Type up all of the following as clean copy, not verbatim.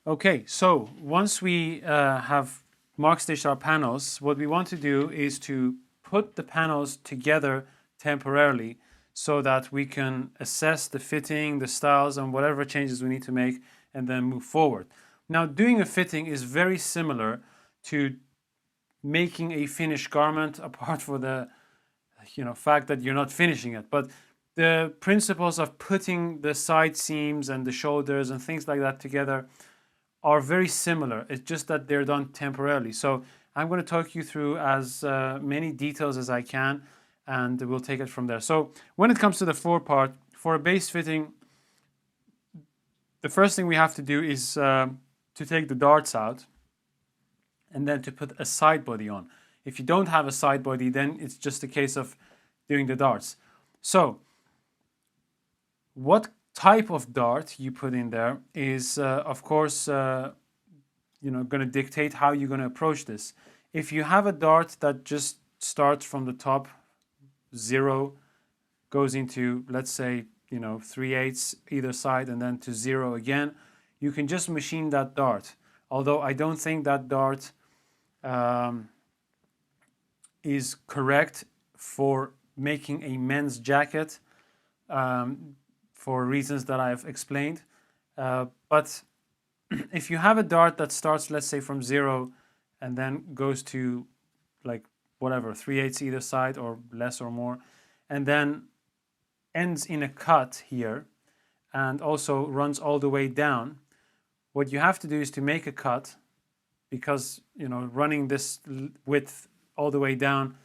Okay, so once we have mark stitched our panels, what we want to do is to put the panels together temporarily so that we can assess the fitting, the styles, and whatever changes we need to make, and then move forward. Now, doing a fitting is very similar to making a finished garment, apart for the fact that you're not finishing it. But the principles of putting the side seams and the shoulders and things like that together are very similar. It's just that they're done temporarily. So I'm going to talk you through as many details as I can, and we'll take it from there. So when it comes to the forepart, for a base fitting, the first thing we have to do is to take the darts out and then to put a side body on. If you don't have a side body, then it's just a case of doing the darts. So what type of dart you put in there is, of course, going to dictate how you're going to approach this. If you have a dart that just starts from the top, 0, goes into, let's say, 3/8 either side, and then to 0 again, you can just machine that dart. Although I don't think that dart is correct for making a men's jacket for reasons that I've explained. But if you have a dart that starts, let's say, from 0 and then goes to like whatever, 3/8 either side or less or more, and then ends in a cut here and also runs all the way down, what you have to do is to make a cut, because running this width all the way down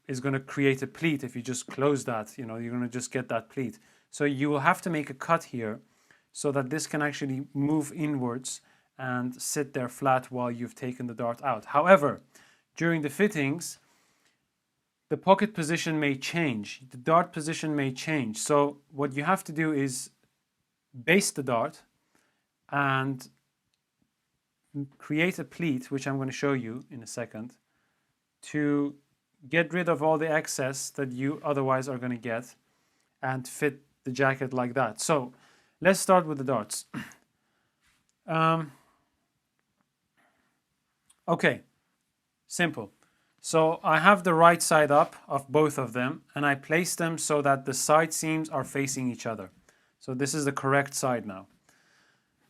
is going to create a pleat. If you just close that, you're going to just get that pleat. So you will have to make a cut here so that this can actually move inwards and sit there flat while you've taken the dart out. However, during the fittings, the pocket position may change, the dart position may change. So what you have to do is baste the dart and create a pleat, which I'm going to show you in a second, to get rid of all the excess that you otherwise are going to get and fit the jacket like that. So let's start with the darts. Okay, simple. So I have the right side up of both of them, and I place them so that the side seams are facing each other. So this is the correct side now.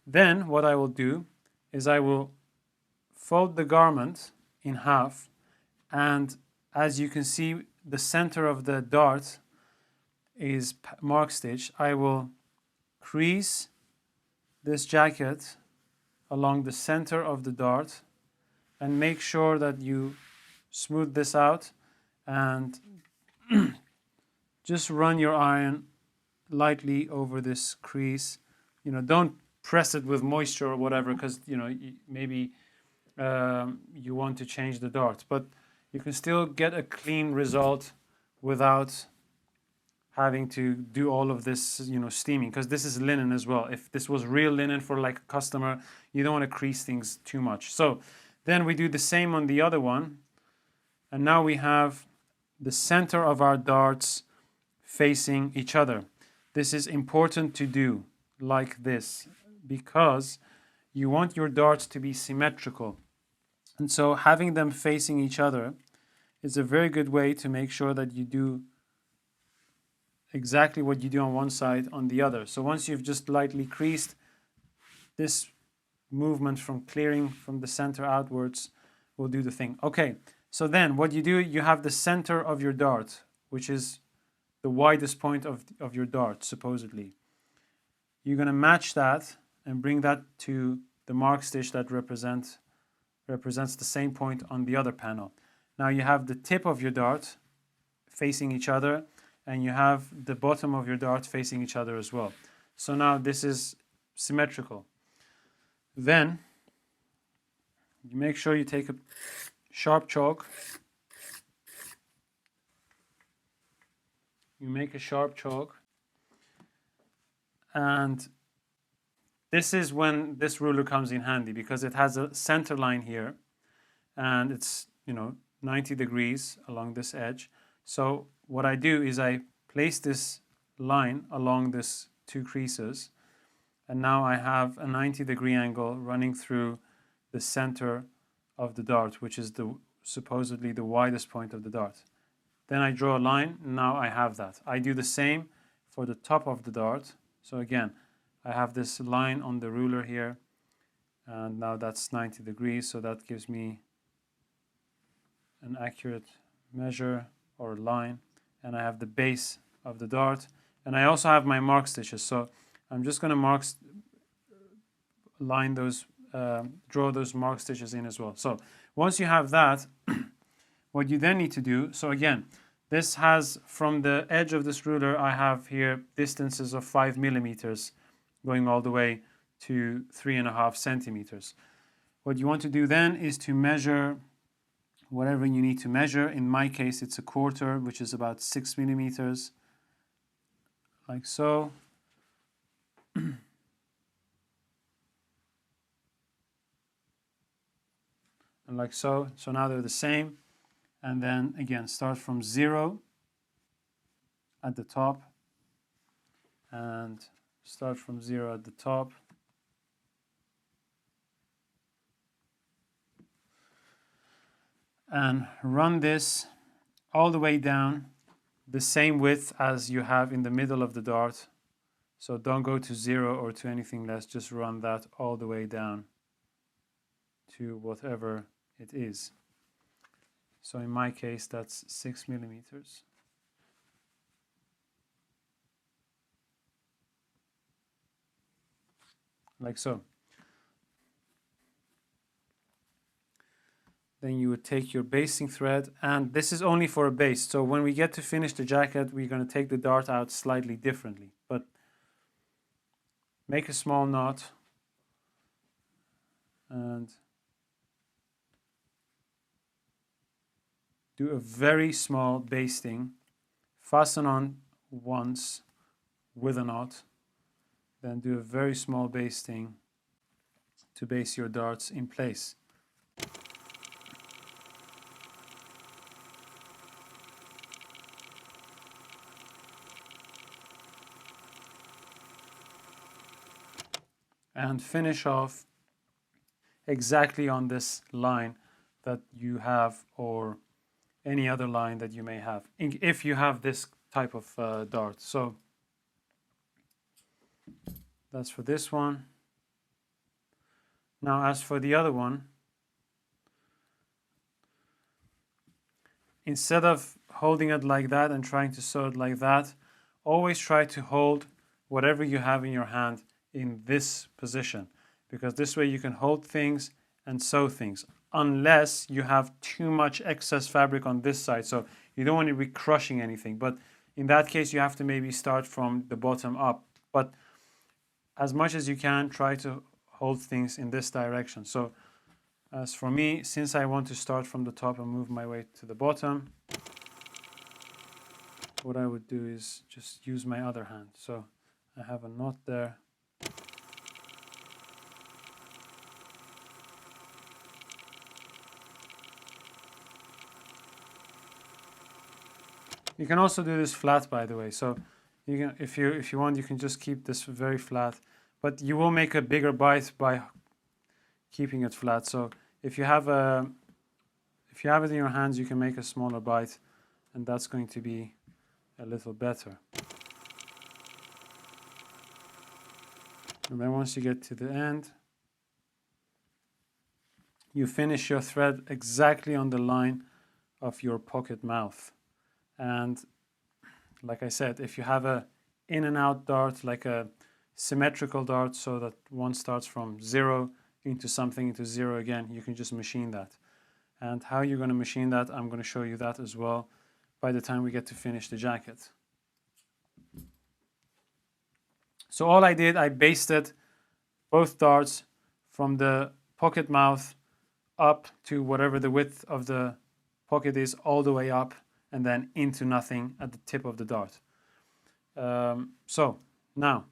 Then what I will do is I will fold the garment in half, and as you can see, the center of the dart is mark stitch. I will crease this jacket along the center of the dart and make sure that you smooth this out and just run your iron lightly over this crease. Don't press it with moisture or whatever, because maybe you want to change the dart, but you can still get a clean result without having to do all of this steaming, because this is linen as well. If this was real linen for like a customer, you don't want to crease things too much. So then we do the same on the other one, and now we have the center of our darts facing each other. This is important to do like this because you want your darts to be symmetrical. And so having them facing each other is a very good way to make sure that you do exactly what you do on one side on the other. So once you've just lightly creased, this movement from clearing from the center outwards will do the thing. Okay, so then what you do, you have the center of your dart, which is the widest point of your dart, supposedly. You're going to match that and bring that to the mark stitch that represents the same point on the other panel. Now you have the tip of your dart facing each other, and you have the bottom of your dart facing each other as well. So now this is symmetrical. Then you make sure you take a sharp chalk. You make a sharp chalk, and this is when this ruler comes in handy, because it has a center line here, and it's 90 degrees along this edge. So what I do is I place this line along this two creases, and now I have a 90-degree angle running through the center of the dart, which is supposedly the widest point of the dart. Then I draw a line, now I have that. I do the same for the top of the dart. So again, I have this line on the ruler here, and now that's 90 degrees, so that gives me an accurate measure or line, and I have the base of the dart, and I also have my mark stitches. So I'm just going to draw those mark stitches in as well. So once you have that, what you then need to do, so again, this has, from the edge of this ruler, I have here distances of 5 millimeters going all the way to 3.5 centimeters. What you want to do then is to measure whatever you need to measure. In my case, it's a quarter, which is about 6 millimeters, like so. And like so. So now they're the same. And then again, start from 0 at the top, and start from 0 at the top. And run this all the way down, the same width as you have in the middle of the dart. So don't go to 0 or to anything less, just run that all the way down to whatever it is. So in my case, that's 6 millimeters. Like so. Then you would take your basting thread, and this is only for a baste. So when we get to finish the jacket, we're going to take the dart out slightly differently. But make a small knot and do a very small basting. Fasten on once with a knot, then do a very small basting to baste your darts in place. And finish off exactly on this line that you have, or any other line that you may have, if you have this type of dart. So that's for this one. Now as for the other one, instead of holding it like that and trying to sew it like that, always try to hold whatever you have in your hand in this position, because this way you can hold things and sew things, unless you have too much excess fabric on this side. So you don't want to be crushing anything, but in that case you have to maybe start from the bottom up. But as much as you can, try to hold things in this direction. So as for me, since I want to start from the top and move my way to the bottom, what I would do is just use my other hand. So I have a knot there. You can also do this flat, by the way. So you can, if you want, you can just keep this very flat, but you will make a bigger bite by keeping it flat. So if you have it in your hands, you can make a smaller bite, and that's going to be a little better. And then once you get to the end, you finish your thread exactly on the line of your pocket mouth. And like I said, if you have a in and out dart, like a symmetrical dart, so that one starts from 0 into something into 0 again, you can just machine that. And how you're going to machine that, I'm going to show you that as well by the time we get to finish the jacket. So all I did, I basted both darts from the pocket mouth up to whatever the width of the pocket is, all the way up, and then into nothing at the tip of the dart. So now,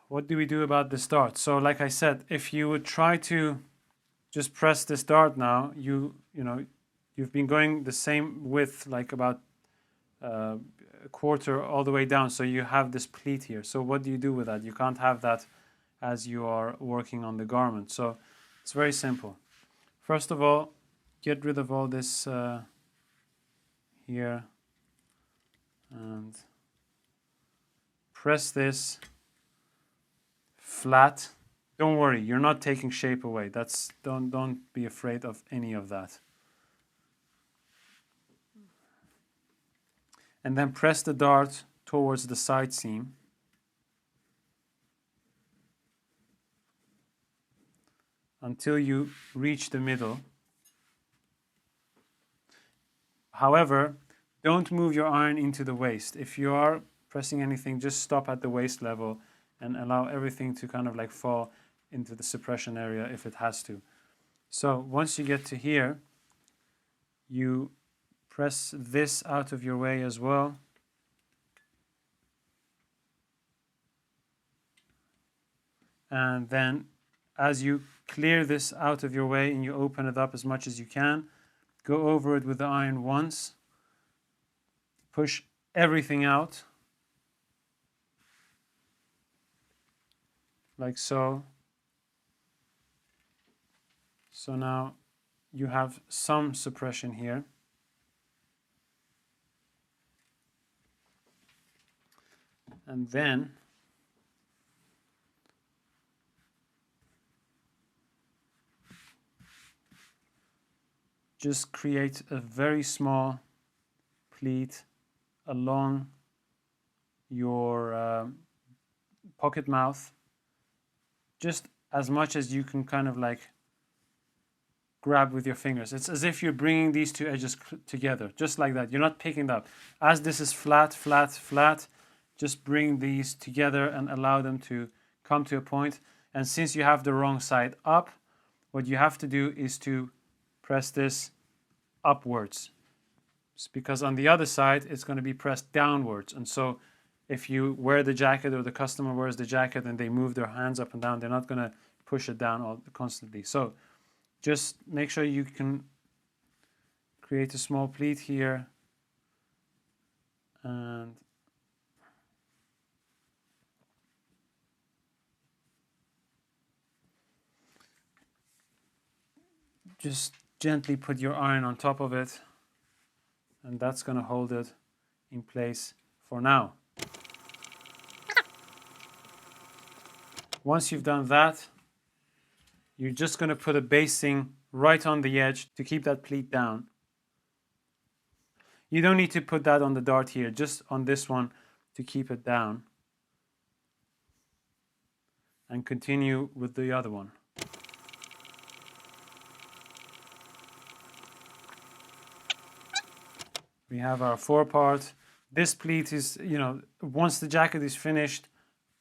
what do we do about this dart? So like I said, if you would try to just press this dart now, you've been going the same width, like about a quarter all the way down, so you have this pleat here. So what do you do with that? You can't have that as you are working on the garment. So it's very simple. First of all, get rid of all this here and press this flat. Don't worry, you're not taking shape away. Don't be afraid of any of that. And then press the dart towards the side seam. Until you reach the middle. However, don't move your iron into the waist. If you are pressing anything, just stop at the waist level and allow everything to kind of like fall into the suppression area if it has to. So once you get to here, you press this out of your way as well. And then as you clear this out of your way and you open it up as much as you can, go over it with the iron once, push everything out, like so. So now you have some suppression here. And then just create a very small pleat along your pocket mouth, just as much as you can kind of like grab with your fingers. It's as if you're bringing these two edges together, just like that. You're not picking it up. As this is flat, flat, flat, just bring these together and allow them to come to a point. And since you have the wrong side up, what you have to do is to press this upwards. It's because on the other side, it's going to be pressed downwards. And so if you wear the jacket or the customer wears the jacket and they move their hands up and down, they're not going to push it down constantly. So just make sure you can create a small pleat here and just gently put your iron on top of it, and that's going to hold it in place for now. Once you've done that, you're just going to put a basting right on the edge to keep that pleat down. You don't need to put that on the dart here, just on this one to keep it down. And continue with the other one. We have our forepart. This pleat is, once the jacket is finished,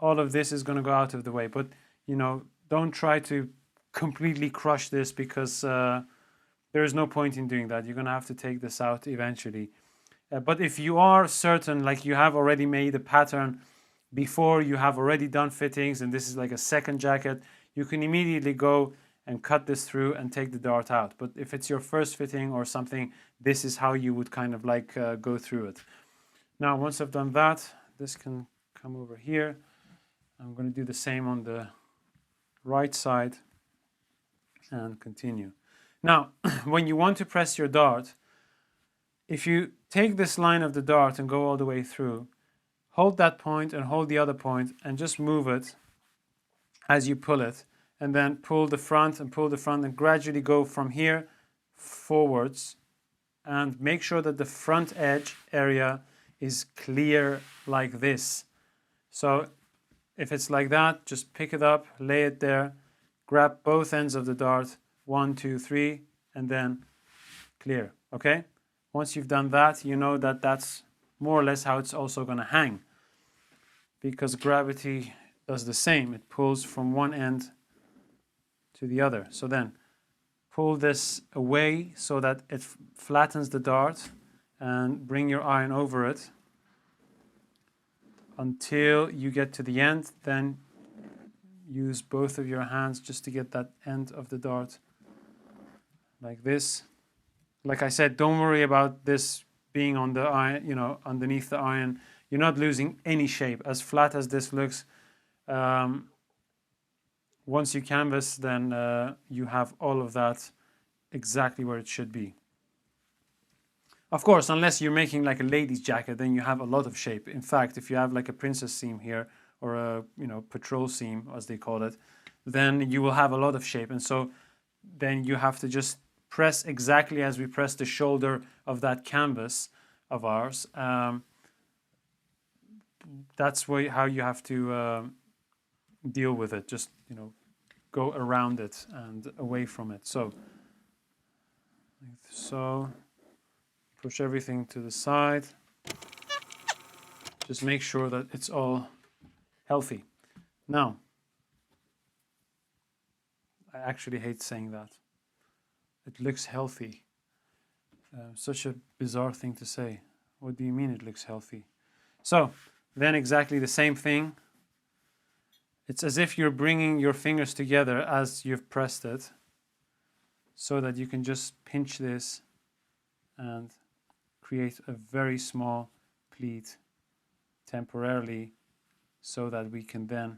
all of this is going to go out of the way. But, don't try to completely crush this because there is no point in doing that. You're going to have to take this out eventually. But if you are certain, like you have already made a pattern before, you have already done fittings, and this is like a second jacket, you can immediately go and cut this through and take the dart out. But if it's your first fitting or something, this is how you would kind of like go through it. Now, once I've done that, this can come over here. I'm going to do the same on the right side and continue. Now, when you want to press your dart, if you take this line of the dart and go all the way through, hold that point and hold the other point and just move it as you pull it, and then pull the front and gradually go from here forwards, and make sure that the front edge area is clear like this. So if it's like that, just pick it up, lay it there, grab both ends of the dart, 1, 2, 3, and then clear, okay? Once you've done that, you know that that's more or less how it's also going to hang, because gravity does the same. It pulls from one end to the other. So then pull this away so that it flattens the dart, and bring your iron over it until you get to the end. Then use both of your hands just to get that end of the dart like this. Like I said, don't worry about this being on the iron, you know, underneath the iron. You're not losing any shape. As flat as this looks, once you canvas, then you have all of that exactly where it should be. Of course, unless you're making like a lady's jacket, then you have a lot of shape. In fact, if you have like a princess seam here, or a, you know, patrol seam as they call it, then you will have a lot of shape. And so then you have to just press exactly as we press the shoulder of that canvas of ours. That's how you have to deal with it. Just, you know, go around it and away from it. So push everything to the side. Just make sure that it's all healthy. Now, I actually hate saying that. It looks healthy. Such a bizarre thing to say. What do you mean it looks healthy? So, then exactly the same thing. It's as if you're bringing your fingers together as you've pressed it, so that you can just pinch this and create a very small pleat temporarily, so that we can then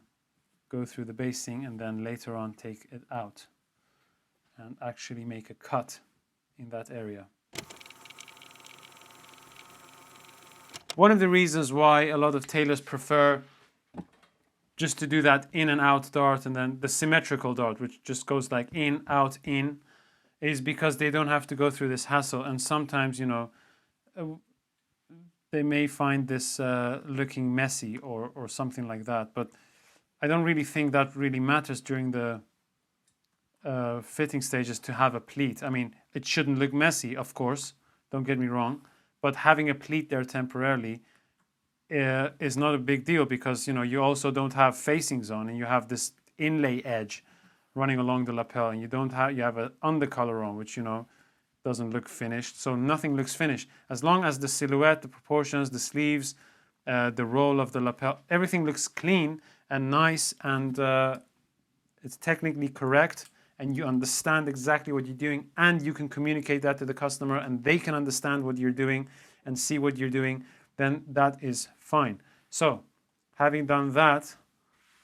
go through the basting and then later on take it out and actually make a cut in that area. One of the reasons why a lot of tailors prefer just to do that in and out dart, and then the symmetrical dart, which just goes like in, out, in, is because they don't have to go through this hassle. And sometimes, you know, they may find this looking messy or something like that. But I don't really think that really matters during the fitting stages to have a pleat. I mean, it shouldn't look messy, of course, don't get me wrong, but having a pleat there temporarily is not a big deal, because, you know, you also don't have facings on, and you have this inlay edge running along the lapel, and you have an undercolor on, which, you know, doesn't look finished. So nothing looks finished. As long as the silhouette, the proportions, the sleeves, the roll of the lapel, everything looks clean and nice, and it's technically correct, and you understand exactly what you're doing, and you can communicate that to the customer, and they can understand what you're doing and see what you're doing, then that is fine. So, having done that,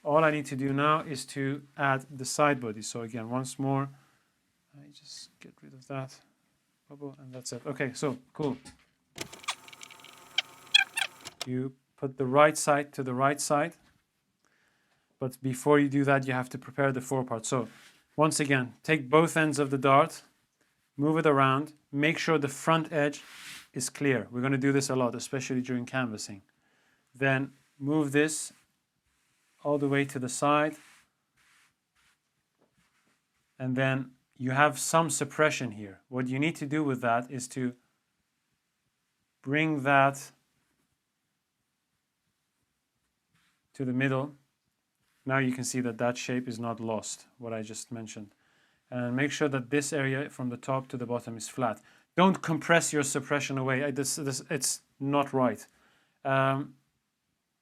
all I need to do now is to add the side body. So again, once more, I just get rid of that bubble, and that's it. Okay, so cool. You put the right side to the right side, but before you do that, you have to prepare the forepart. So once again, take both ends of the dart, move it around, make sure the front edge is clear. We're going to do this a lot, especially during canvassing. Then move this all the way to the side, and then you have some suppression here. What you need to do with that is to bring that to the middle. Now you can see that that shape is not lost, what I just mentioned. And make sure that this area from the top to the bottom is flat. Don't compress your suppression away. It's not right.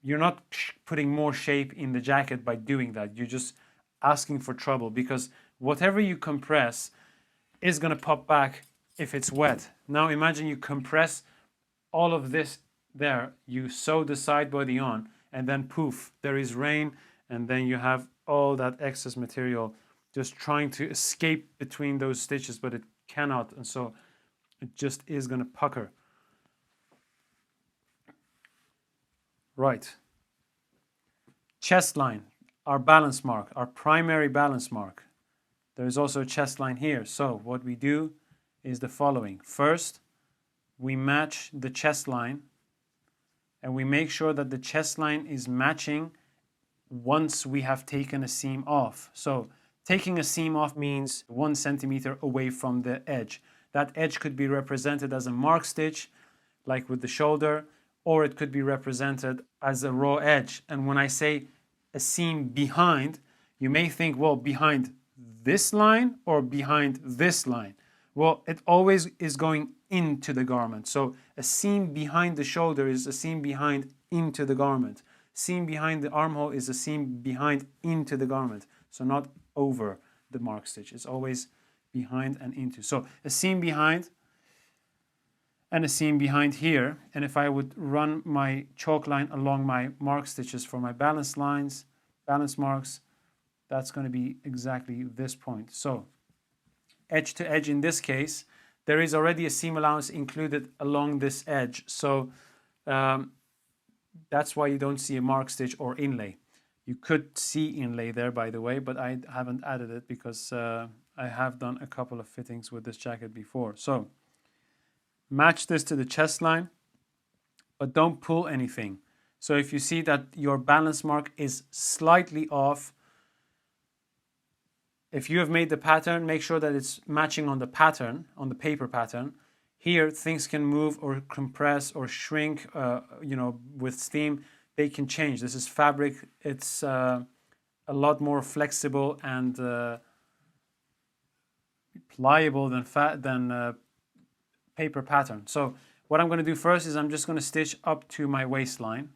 You're not putting more shape in the jacket by doing that. You're just asking for trouble, because whatever you compress is going to pop back if it's wet. Now imagine you compress all of this there. You sew the side body on, and then poof, there is rain, and then you have all that excess material just trying to escape between those stitches, but it cannot, and so it just is going to pucker. Right. Chest line, our balance mark, our primary balance mark. There is also a chest line here. So what we do is the following. First, we match the chest line, and we make sure that the chest line is matching once we have taken a seam off. So taking a seam off means 1 centimeter away from the edge. That edge could be represented as a mark stitch, like with the shoulder, or it could be represented as a raw edge. And when I say a seam behind, you may think, well, behind this line or behind this line? Well, it always is going into the garment. So a seam behind the shoulder is a seam behind into the garment. Seam behind the armhole is a seam behind into the garment. So not over the mark stitch. It's always behind and into. So a seam behind, and a seam behind here. And if I would run my chalk line along my mark stitches for my balance lines, balance marks, that's going to be exactly this point. So edge to edge in this case, there is already a seam allowance included along this edge. So that's why you don't see a mark stitch or inlay. You could see inlay there, by the way, but I haven't added it because I have done a couple of fittings with this jacket before. So match this to the chest line, but don't pull anything. So if you see that your balance mark is slightly off, if you have made the pattern, make sure that it's matching on the pattern, on the paper pattern. Here, things can move or compress or shrink, with steam. They can change. This is fabric. It's a lot more flexible and pliable than paper pattern. So what I'm going to do first is I'm just going to stitch up to my waistline,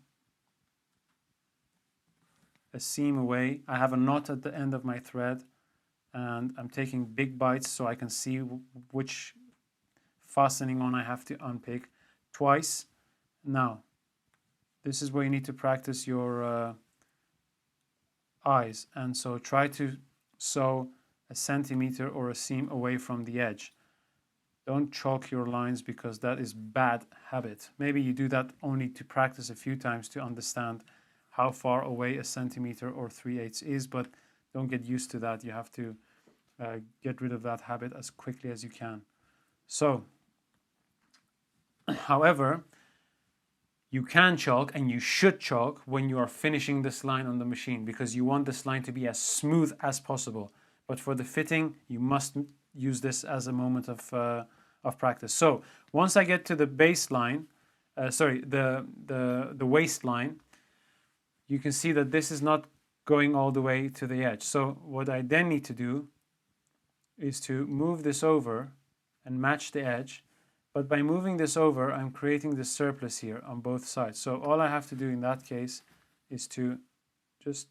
a seam away. I have a knot at the end of my thread, and I'm taking big bites so I can see which fastening on I have to unpick twice. Now, this is where you need to practice your eyes, and so try to sew a centimeter or a seam away from the edge. Don't chalk your lines because that is bad habit. Maybe you do that only to practice a few times to understand how far away a centimeter or 3/8 is, but don't get used to that. You have to get rid of that habit as quickly as you can. So, however, you can chalk and you should chalk when you are finishing this line on the machine because you want this line to be as smooth as possible. But for the fitting, you must use this as a moment of practice. So once I get to the baseline, the waistline, you can see that this is not going all the way to the edge. So what I then need to do is to move this over and match the edge. But by moving this over, I'm creating this surplus here on both sides. So all I have to do in that case is to just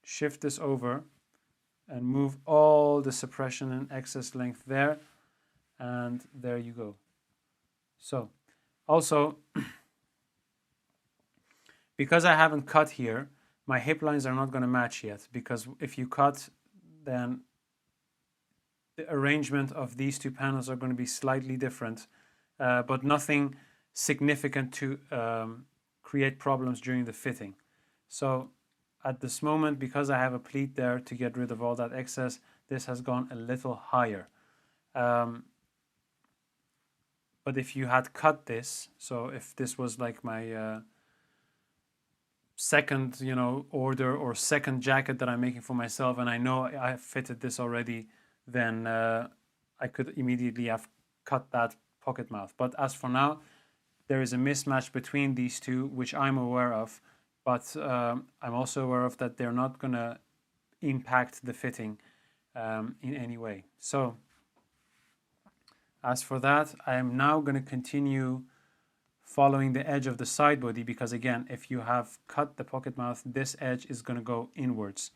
shift this over and move all the suppression and excess length there. And there you go. So also, because I haven't cut here, my hip lines are not going to match yet, because if you cut, then the arrangement of these two panels are going to be slightly different, but nothing significant to create problems during the fitting. So at this moment, because I have a pleat there to get rid of all that excess, this has gone a little higher. But if you had cut this, so if this was like my second, order or second jacket that I'm making for myself, and I know I have fitted this already, then I could immediately have cut that pocket mouth. But as for now, there is a mismatch between these two, which I'm aware of, but I'm also aware of that they're not going to impact the fitting in any way. So as for that, I am now going to continue following the edge of the side body, because again, if you have cut the pocket mouth, this edge is going to go inwards.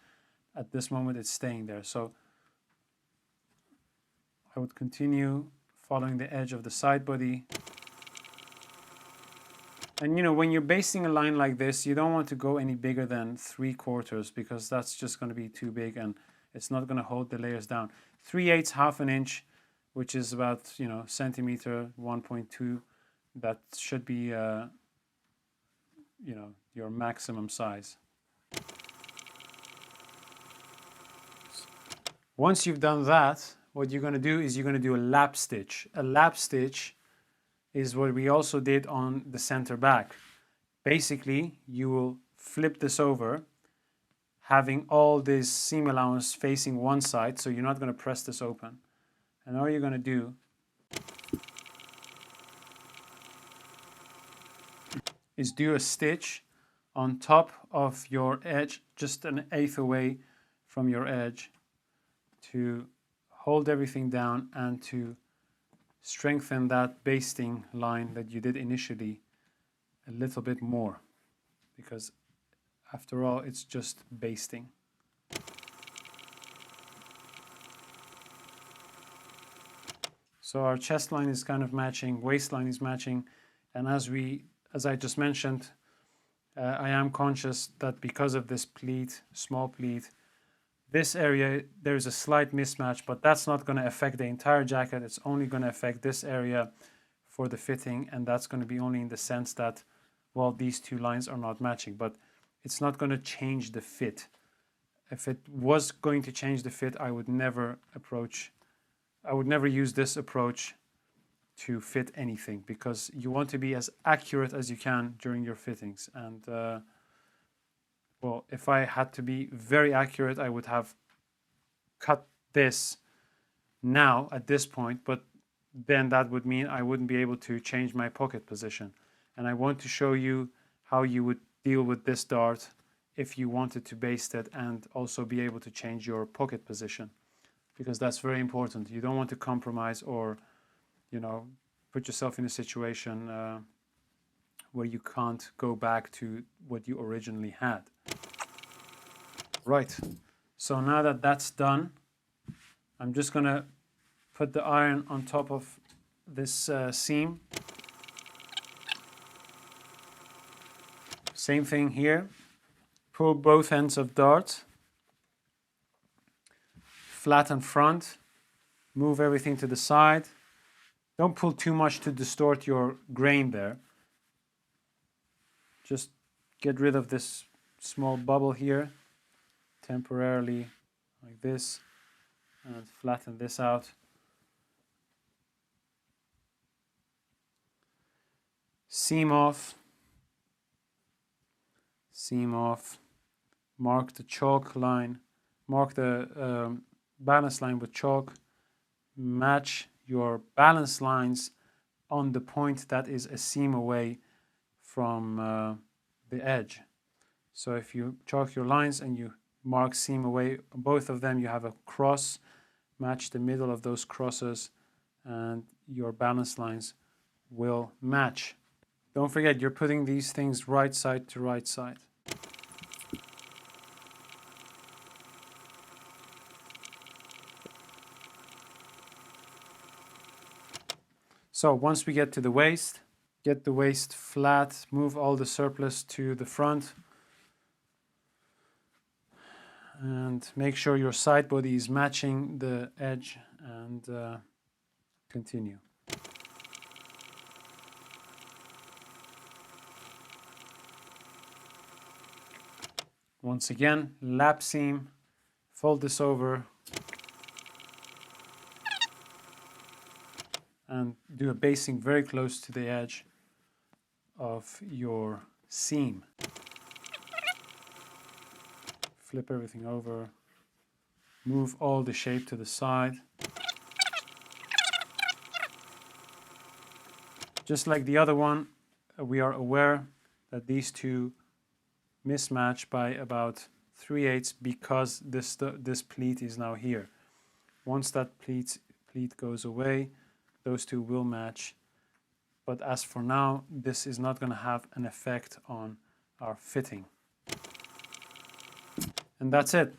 At this moment, it's staying there. So I would continue following the edge of the side body. And when you're basting a line like this, you don't want to go any bigger than 3/4, because that's just going to be too big and it's not going to hold the layers down. 3/8, half an inch, which is about, centimeter, 1.2. That should be, your maximum size. Once you've done that, what you're going to do is you're going to do a lap stitch. A lap stitch is what we also did on the center back. Basically, you will flip this over, having all this seam allowance facing one side, so you're not going to press this open. And all you're going to do is do a stitch on top of your edge, just an eighth away from your edge, to hold everything down and to strengthen that basting line that you did initially a little bit more, because after all, it's just basting. So our chest line is kind of matching, waistline is matching, and as I just mentioned, I am conscious that because of this pleat, small pleat, this area there's a slight mismatch, but that's not going to affect the entire jacket. It's only going to affect this area for the fitting, and that's going to be only in the sense that, well, these two lines are not matching, but it's not going to change the fit. If it was going to change the fit, I would never use this approach to fit anything, because you want to be as accurate as you can during your fittings. And well, if I had to be very accurate, I would have cut this now at this point, but then that would mean I wouldn't be able to change my pocket position. And I want to show you how you would deal with this dart if you wanted to baste it and also be able to change your pocket position, because that's very important. You don't want to compromise or, put yourself in a situation where you can't go back to what you originally had. Right, so now that that's done, I'm just gonna put the iron on top of this seam. Same thing here. Pull both ends of dart, flatten front, move everything to the side. Don't pull too much to distort your grain there. Just get rid of this small bubble here temporarily, like this, and flatten this out. Seam off, mark the chalk line, mark the balance line with chalk, match your balance lines on the point that is a seam away from the edge. So if you chalk your lines and you mark seam away, both of them, you have a cross, match the middle of those crosses, and your balance lines will match. Don't forget, you're putting these things right side to right side. So once we get to the waist, get the waist flat, move all the surplus to the front, and make sure your side body is matching the edge, and continue. Once again, lap seam, fold this over, and do a basting very close to the edge of your seam. Flip everything over, move all the shape to the side. Just like the other one, we are aware that these two mismatch by about 3/8 because this pleat is now here. Once that pleat goes away, those two will match. But as for now, this is not going to have an effect on our fitting. And that's it.